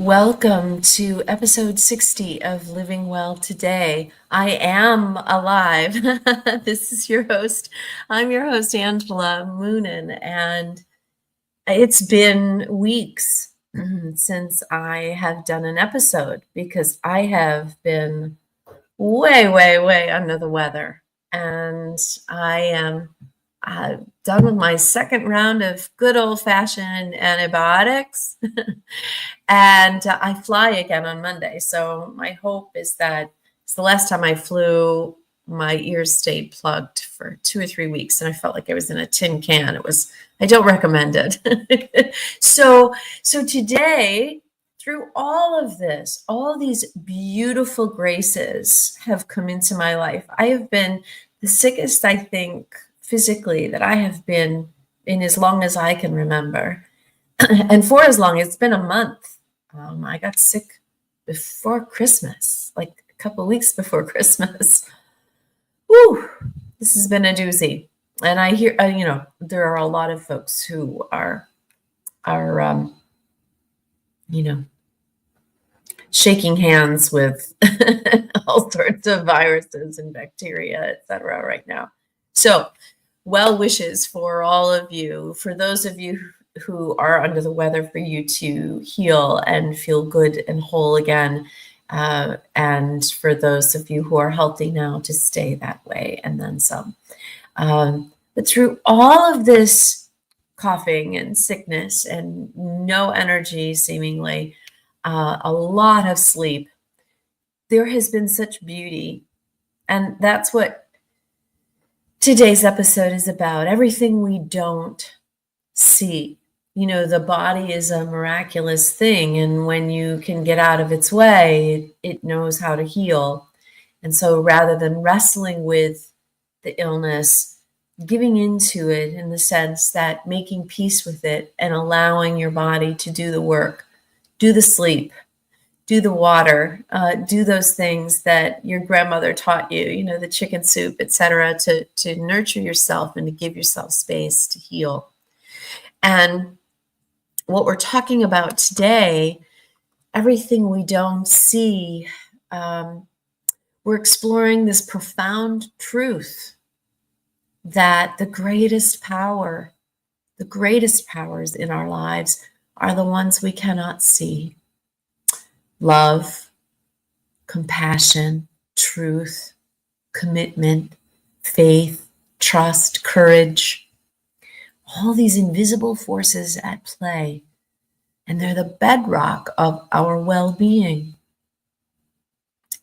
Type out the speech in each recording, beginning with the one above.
Welcome to episode 60 of Living Well Today. I am alive. This is your host. I'm your host, Angela Moonen, and it's been weeks since I have done an episode because I have been way under the weather. And I am done with my second round of good old-fashioned antibiotics. And I fly again on Monday. So my hope is that it's the last time I flew, my ears stayed plugged for 2 or 3 weeks, and I felt like I was in a tin can. I don't recommend it. So today, through all of this, all these beautiful graces have come into my life. I have been the sickest, I think, physically that I have been in as long as I can remember. And for as long, it's been a month. I got sick before Christmas, like a couple of weeks before Christmas. Whew, this has been a doozy. And I hear, there are a lot of folks who are shaking hands with all sorts of viruses and bacteria, et cetera, right now. So, well wishes for all of you. For those of you who are under the weather, for you to heal and feel good and whole again. And for those of you who are healthy now, to stay that way and then some. But through all of this coughing and sickness and no energy, seemingly, a lot of sleep, there has been such beauty. And that's what today's episode is about. Everything we don't see. The body is a miraculous thing, and when you can get out of its way, it knows how to heal. And so rather than wrestling with the illness, giving into it in the sense that making peace with it and allowing your body to do the work, do the sleep, do the water, do those things that your grandmother taught you, the chicken soup, etc., to nurture yourself and to give yourself space to heal. And what we're talking about today, everything we don't see, we're exploring this profound truth that the greatest powers in our lives are the ones we cannot see. Love, compassion, truth, commitment, faith, trust, courage. All these invisible forces at play, and they're the bedrock of our well-being.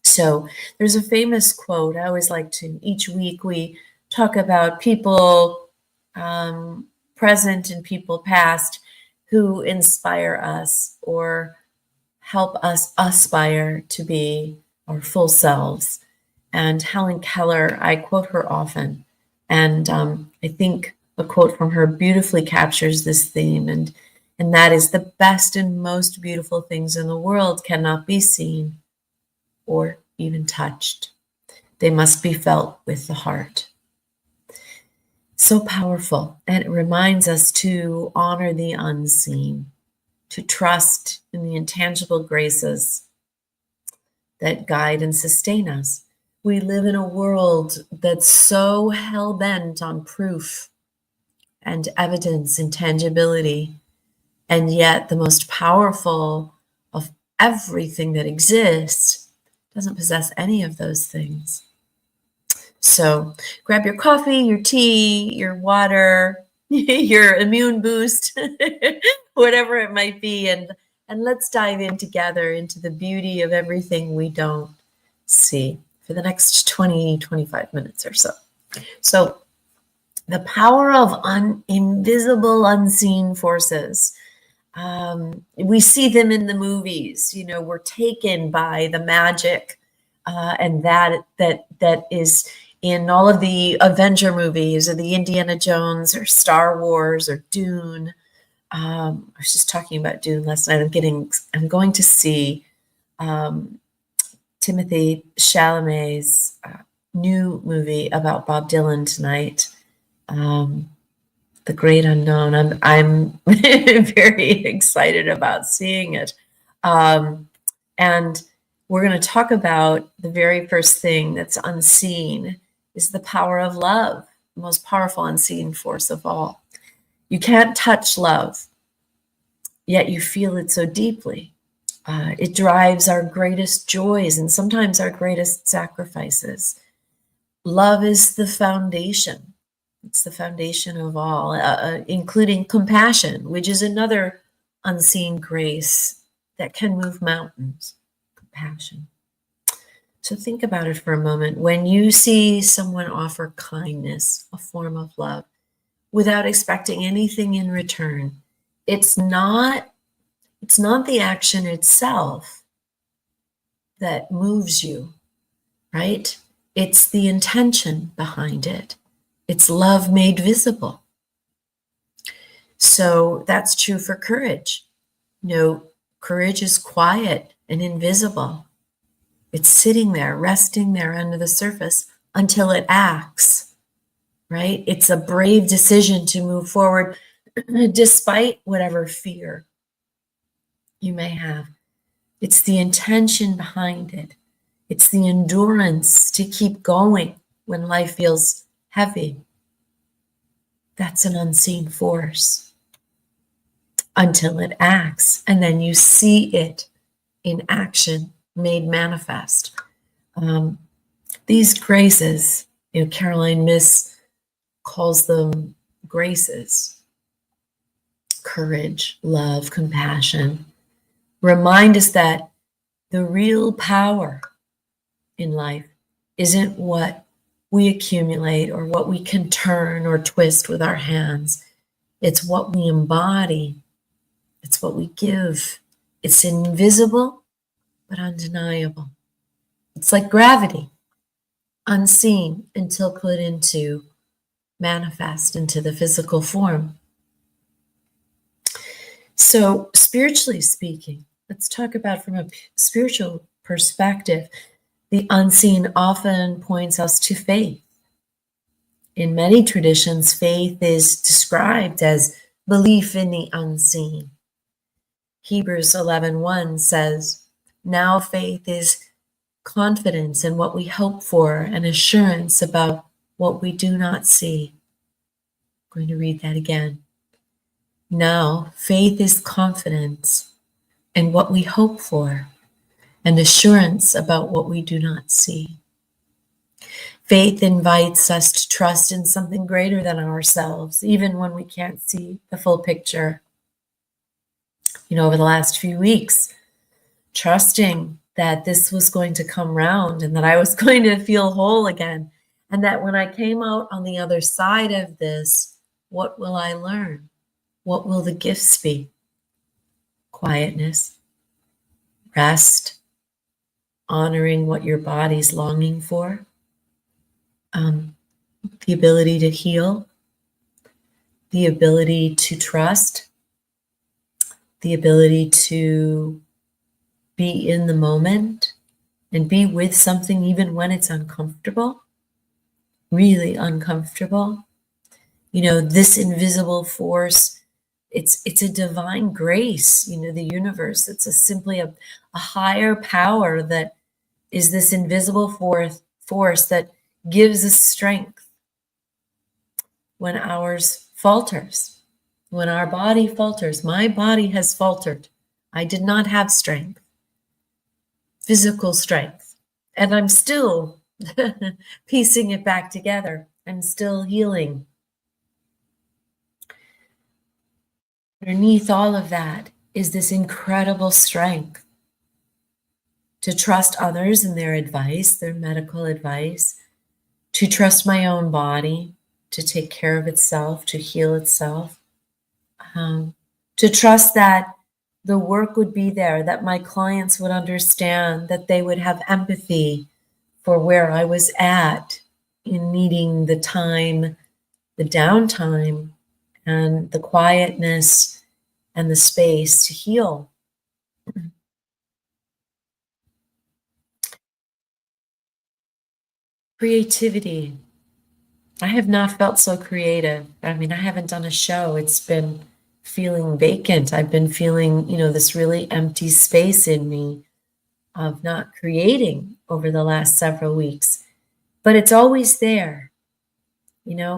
So there's a famous quote. I always like to, each week we talk about people present and people past who inspire us or help us aspire to be our full selves. And Helen Keller, I quote her often, and I think a quote from her beautifully captures this theme, and that is, the best and most beautiful things in the world cannot be seen or even touched. They must be felt with the heart. So powerful, and it reminds us to honor the unseen, to trust in the intangible graces that guide and sustain us. We live in a world that's so hell-bent on proof and evidence and tangibility. And yet the most powerful of everything that exists doesn't possess any of those things. So grab your coffee, your tea, your water, your immune boost, whatever it might be, and let's dive in together into the beauty of everything we don't see for the next 20-25 minutes or so. So the power of invisible, unseen forces. We see them in the movies. We're taken by the magic, and that is in all of the Avenger movies, or the Indiana Jones, or Star Wars, or Dune. I was just talking about Dune last night. I'm going to see Timothée Chalamet's new movie about Bob Dylan tonight. The Great Unknown. I'm very excited about seeing it. And we're going to talk about the very first thing that's unseen is the power of love, the most powerful unseen force of all. You can't touch love, yet you feel it so deeply. It drives our greatest joys and sometimes our greatest sacrifices. Love is the foundation. It's the foundation of all, including compassion, which is another unseen grace that can move mountains. Compassion. So think about it for a moment. When you see someone offer kindness, a form of love, without expecting anything in return, it's not the action itself that moves you, right? It's the intention behind it. It's love made visible. So that's true for courage. Courage is quiet and invisible. It's sitting there, resting there under the surface until it acts, right? It's a brave decision to move forward despite whatever fear you may have. It's the intention behind it. It's the endurance to keep going when life feels heavy. That's an unseen force until it acts, and then you see it in action made manifest. These graces, Caroline Myss calls them graces: courage, love, compassion. Remind us that the real power in life isn't what we accumulate or what we can turn or twist with our hands. It's what we embody. It's what we give. It's invisible, but undeniable. It's like gravity, unseen until put into manifest into the physical form. So spiritually speaking, let's talk about from a spiritual perspective. The unseen often points us to faith. In many traditions, faith is described as belief in the unseen. Hebrews 11:1 says, "Now faith is confidence in what we hope for and assurance about what we do not see." I'm going to read that again. Now faith is confidence in what we hope for and assurance about what we do not see. Faith invites us to trust in something greater than ourselves, even when we can't see the full picture. Over the last few weeks, trusting that this was going to come round and that I was going to feel whole again, and that when I came out on the other side of this, what will I learn? What will the gifts be? Quietness, rest, honoring what your body's longing for, the ability to heal, the ability to trust, the ability to be in the moment and be with something even when it's uncomfortable, really uncomfortable. This invisible force, it's a divine grace, the universe. It's simply a higher power that is this invisible force that gives us strength when ours falters, when our body falters. My body has faltered. I did not have strength, physical strength, and I'm still piecing it back together. I'm still healing. Underneath all of that is this incredible strength to trust others and their advice, their medical advice, to trust my own body, to take care of itself, to heal itself, to trust that the work would be there, that my clients would understand, that they would have empathy for where I was at in needing the time, the downtime, and the quietness and the space to heal. Creativity. I have not felt so creative. I haven't done a show. It's been feeling vacant. I've been feeling, this really empty space in me of not creating over the last several weeks. But it's always there.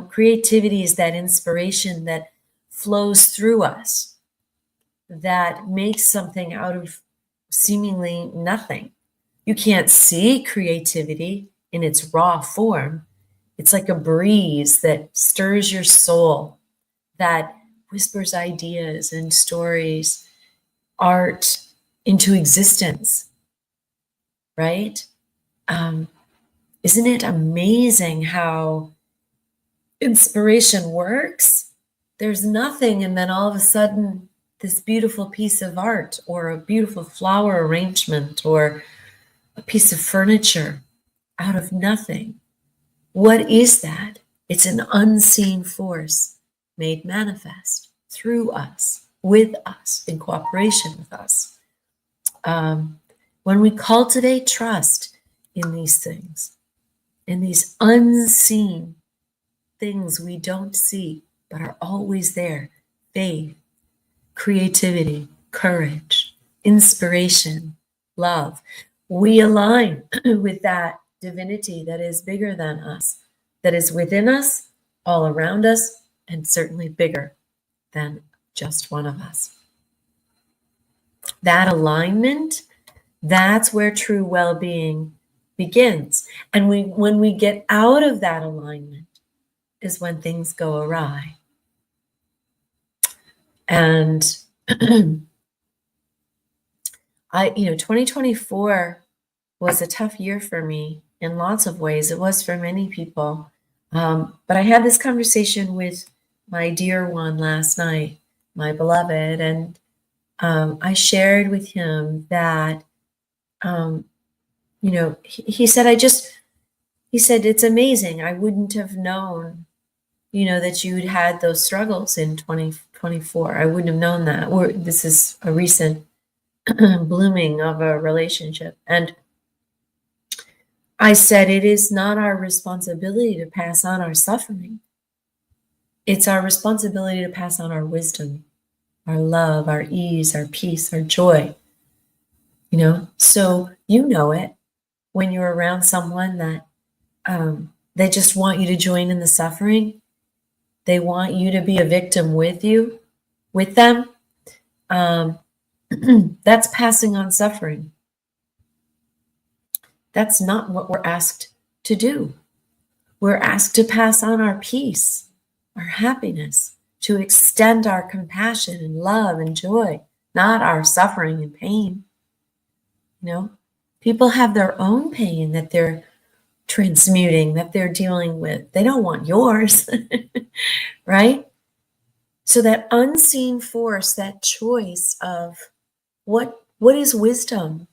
Creativity is that inspiration that flows through us, that makes something out of seemingly nothing. You can't see creativity in its raw form. It's like a breeze that stirs your soul, that whispers ideas and stories, art into existence, right? Isn't it amazing how inspiration works? There's nothing, and then all of a sudden, this beautiful piece of art or a beautiful flower arrangement or a piece of furniture out of nothing. What is that? It's an unseen force made manifest through us, with us, in cooperation with us. When we cultivate trust in these things, in these unseen things we don't see but are always there, faith, creativity, courage, inspiration, love, we align with that divinity that is bigger than us, that is within us, all around us, and certainly bigger than just one of us. That alignment, that's where true well-being begins. And when we get out of that alignment is when things go awry. And 2024 was a tough year for me in lots of ways. It was for many people. But I had this conversation with my dear one last night, my beloved, and I shared with him that, he said, he said, it's amazing. I wouldn't have known, that you'd had those struggles in 2024. I wouldn't have known that. This is a recent blooming of a relationship. And I said, it is not our responsibility to pass on our suffering. It's our responsibility to pass on our wisdom, our love, our ease, our peace, our joy. So it when you're around someone that they just want you to join in the suffering. They want you to be a victim with them. That's passing on suffering. That's not what we're asked to do. We're asked to pass on our peace, our happiness, to extend our compassion and love and joy, not our suffering and pain. People have their own pain that they're transmuting, that they're dealing with. They don't want yours, right? So that unseen force, that choice of what is wisdom?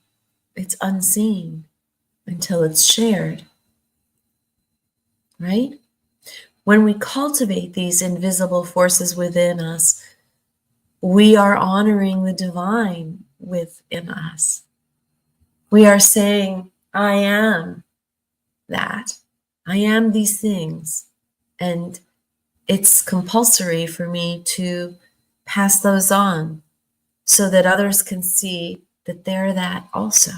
It's unseen until it's shared, right? When we cultivate these invisible forces within us, we are honoring the divine within us. We are saying, I am that. I am these things. And it's compulsory for me to pass those on so that others can see that they're that also.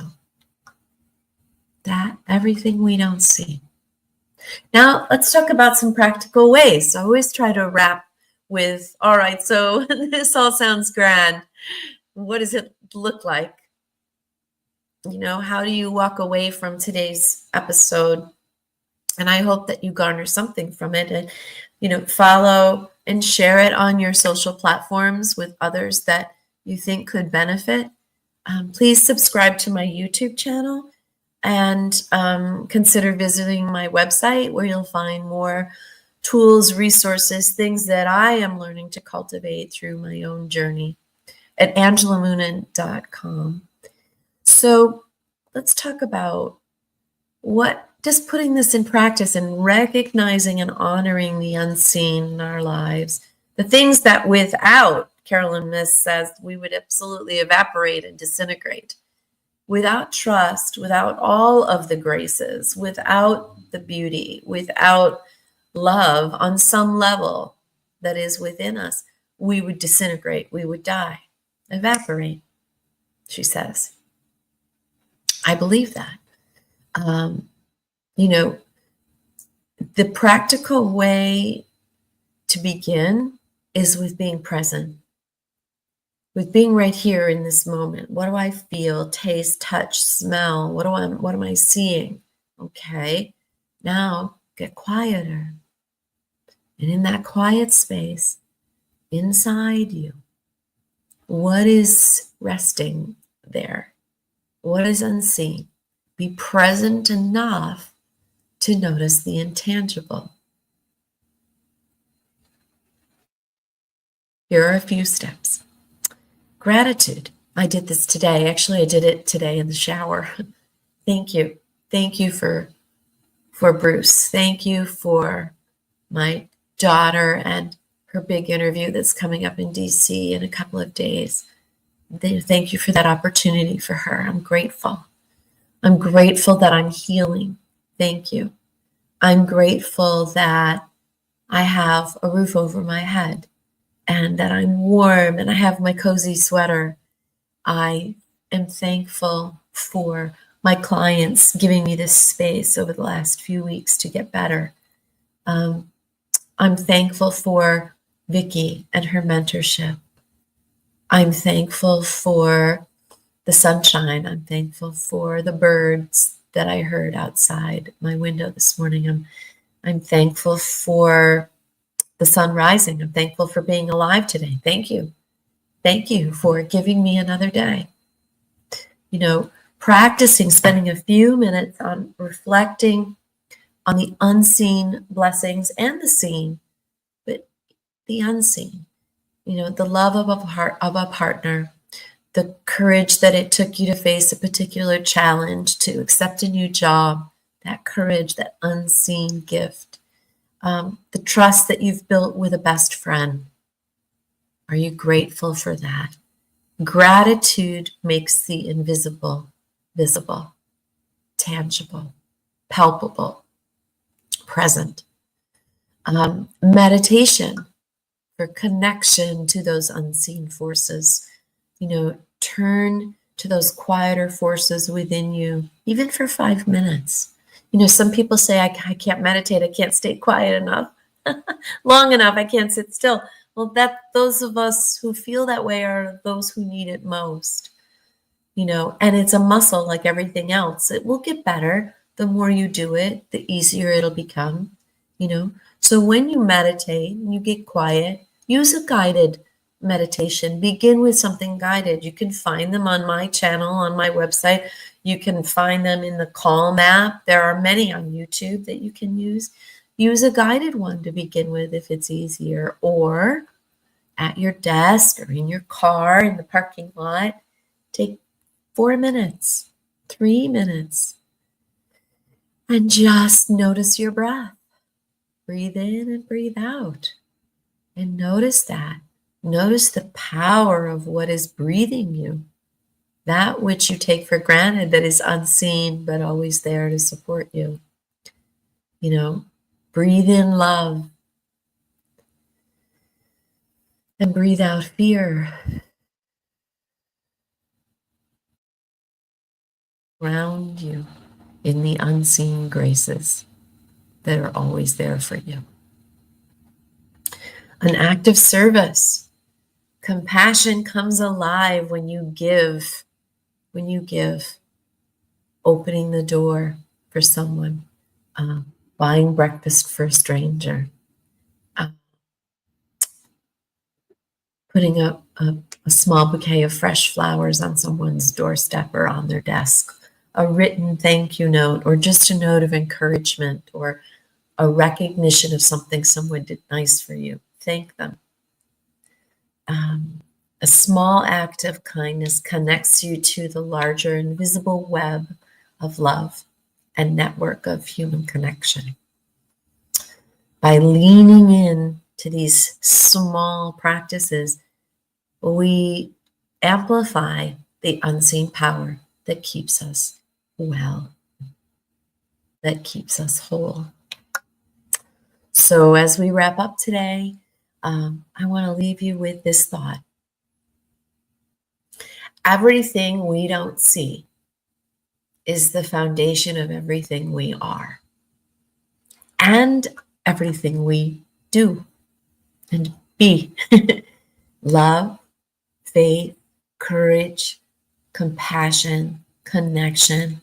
That everything we don't see. Now, let's talk about some practical ways. So I always try to wrap with, all right, so this all sounds grand. What does it look like? How do you walk away from today's episode? And I hope that you garner something from it and, follow and share it on your social platforms with others that you think could benefit. Please subscribe to my YouTube channel and consider visiting my website where you'll find more tools, resources, things that I am learning to cultivate through my own journey at angelamoonin.com. So let's talk about just putting this in practice and recognizing and honoring the unseen in our lives, the things that without, Carolyn Miss says, we would absolutely evaporate and disintegrate. Without trust, without all of the graces, without the beauty, without love on some level that is within us, we would disintegrate, we would die, evaporate, she says. I believe that. You know, the practical way to begin is with being present, with being right here in this moment. What do I feel, taste, touch, smell? What am I seeing? Okay, now get quieter. And in that quiet space, inside you, what is resting there? What is unseen? Be present enough to notice the intangible. Here are a few steps. Gratitude. I did this today. Actually, I did it today in the shower. Thank you. Thank you for Bruce. Thank you for my daughter and her big interview that's coming up in DC in a couple of days. Thank you for that opportunity for her. I'm grateful. I'm grateful that I'm healing. Thank you. I'm grateful that I have a roof over my head and that I'm warm and I have my cozy sweater. I am thankful for my clients giving me this space over the last few weeks to get better. I'm thankful for Vicky and her mentorship. I'm thankful for the sunshine. I'm thankful for the birds that I heard outside my window this morning. I'm thankful for the sun rising. I'm thankful for being alive today. Thank you. Thank you for giving me another day. You know, practicing, spending a few minutes on reflecting on the unseen blessings and the seen, but the unseen. You know, the love of a partner, the courage that it took you to face a particular challenge, to accept a new job, that courage, that unseen gift, the trust that you've built with a best friend. Are you grateful for that? Gratitude makes the invisible visible, tangible, palpable, present. Meditation for connection to those unseen forces. You know, turn to those quieter forces within you, even for 5 minutes. You know, some people say, I can't meditate, I can't stay quiet enough, long enough, I can't sit still. Well, those of us who feel that way are those who need it most. You know, and it's a muscle like everything else. It will get better. The more you do it, the easier it'll become, you know. So when you meditate and you get quiet, use a guided meditation. Begin with something guided. You can find them on my channel, on my website. You can find them in the Calm app. There are many on YouTube that you can use. Use a guided one to begin with if it's easier, or at your desk or in your car in the parking lot. Take 4 minutes, 3 minutes, and just notice your breath. Breathe in and breathe out. And notice that. Notice the power of what is breathing you. That which you take for granted, that is unseen, but always there to support you. You know, breathe in love. And breathe out fear. Ground you in the unseen graces that are always there for you. An act of service. Compassion comes alive when you give. When you give. Opening the door for someone. Buying breakfast for a stranger. Putting a small bouquet of fresh flowers on someone's doorstep or on their desk. A written thank you note, or just a note of encouragement, or a recognition of something someone did nice for you. Thank them. A small act of kindness connects you to the larger invisible web of love and network of human connection. By leaning in to these small practices, we amplify the unseen power that keeps us well, that keeps us whole. So as we wrap up today, I want to leave you with this thought. Everything we don't see is the foundation of everything we are and everything we do and be. Love, faith, courage, compassion, connection.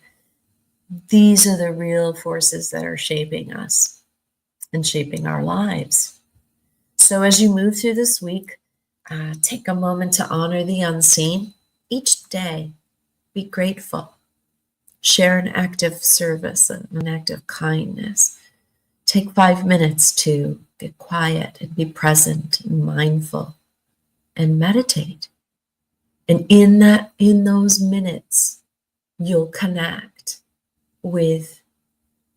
These are the real forces that are shaping us and shaping our lives. So as you move through this week, take a moment to honor the unseen. Each day, be grateful. Share an act of service and an act of kindness. Take 5 minutes to get quiet and be present and mindful and meditate. And in those minutes, you'll connect with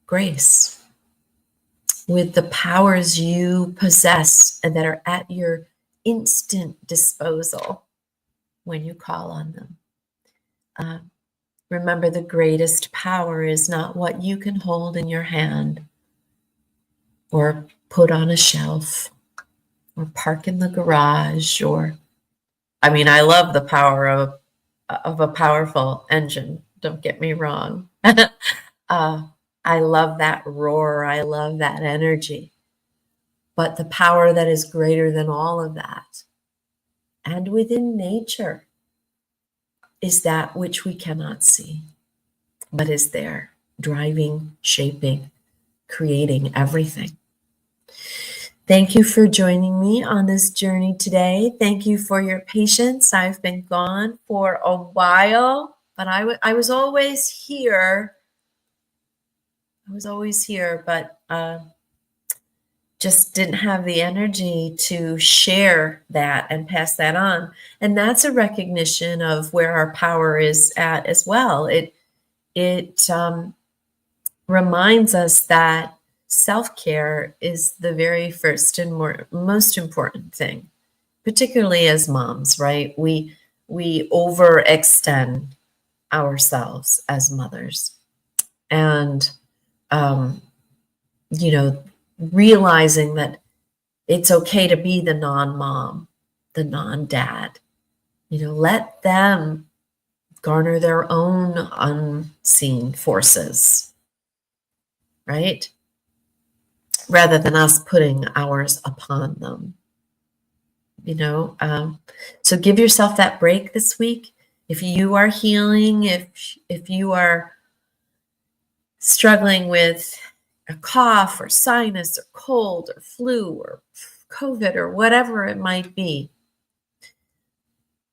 grace, with the powers you possess and that are at your instant disposal when you call on them. Remember, the greatest power is not what you can hold in your hand or put on a shelf or park in the garage I love the power of a powerful engine. Don't get me wrong. I love that roar. I love that energy. But the power that is greater than all of that and within nature is that which we cannot see, but is there, driving, shaping, creating everything. Thank you for joining me on this journey today. Thank you for your patience. I've been gone for a while, but I was always here. But just didn't have the energy to share that and pass that on. And that's a recognition of where our power is at as well. It reminds us that self-care is the very first and most important thing, particularly as moms, right? We overextend ourselves as mothers. And, realizing that it's okay to be the non-mom, the non-dad, let them garner their own unseen forces, right? Rather than us putting ours upon them, So give yourself that break this week. If you are healing, if you are struggling with a cough or sinus or cold or flu or COVID or whatever it might be,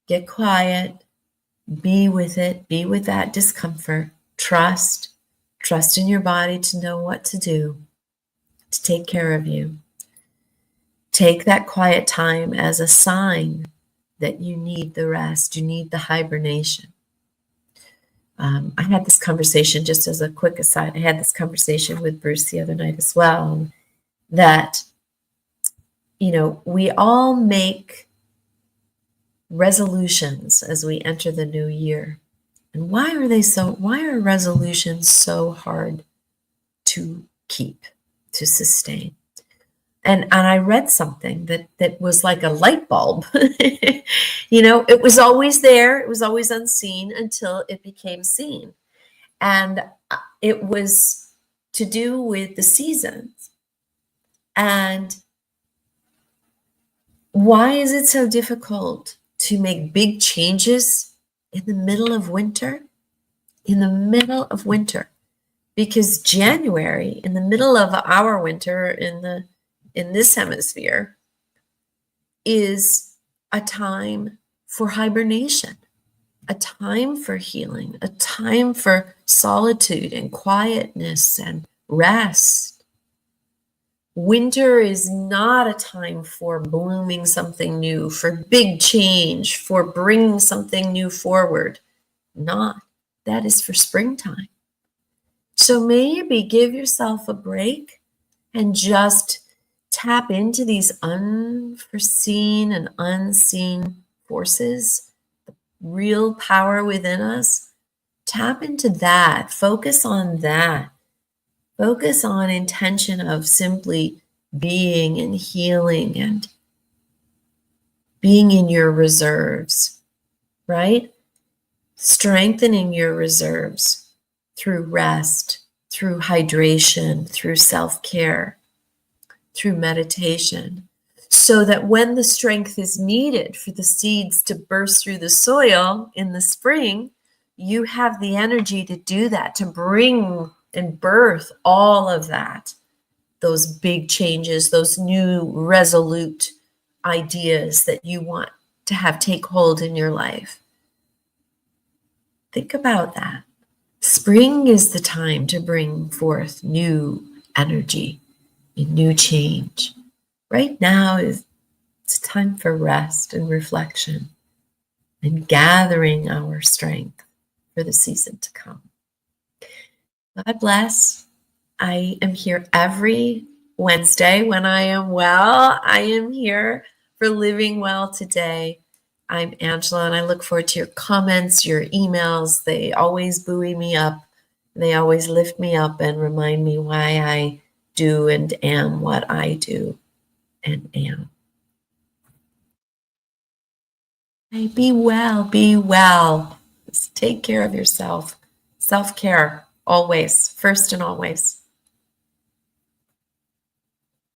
get quiet, be with it, be with that discomfort, trust in your body to know what to do, to take care of you. Take that quiet time as a sign that you need the rest, you need the hibernation. I had this conversation, just as a quick aside, I had this conversation with Bruce the other night as well, that, we all make resolutions as we enter the new year. And why are resolutions so hard to keep, to sustain? And I read something that was like a light bulb. It was always there. It was always unseen until it became seen. And it was to do with the seasons. And why is it so difficult to make big changes in the middle of winter? In the middle of winter. Because January, in the middle of our winter in this hemisphere, is a time for hibernation, a time for healing, a time for solitude and quietness and rest. Winter is not a time for blooming something new, for big change, for bringing something new forward. Not. That is for springtime. So maybe give yourself a break and just tap into these unforeseen and unseen forces, the real power within us. Tap into that. Focus on that. Focus on intention of simply being and healing and being in your reserves, right? Strengthening your reserves through rest, through hydration, through self-care, through meditation, so that when the strength is needed for the seeds to burst through the soil in the spring, you have the energy to do that, to bring and birth all of that, those big changes, those new resolute ideas that you want to have take hold in your life. Think about that. Spring is the time to bring forth new energy and new change. Right now it's time for rest and reflection and gathering our strength for the season to come. God bless. I am here every Wednesday when I am well. I am here for Living Well Today. I'm Angela, and I look forward to your comments, your emails. They always buoy me up. They always lift me up and remind me why I do and am what I do and am. Hey, be well, be well. Just take care of yourself. Self-care, always, first and always.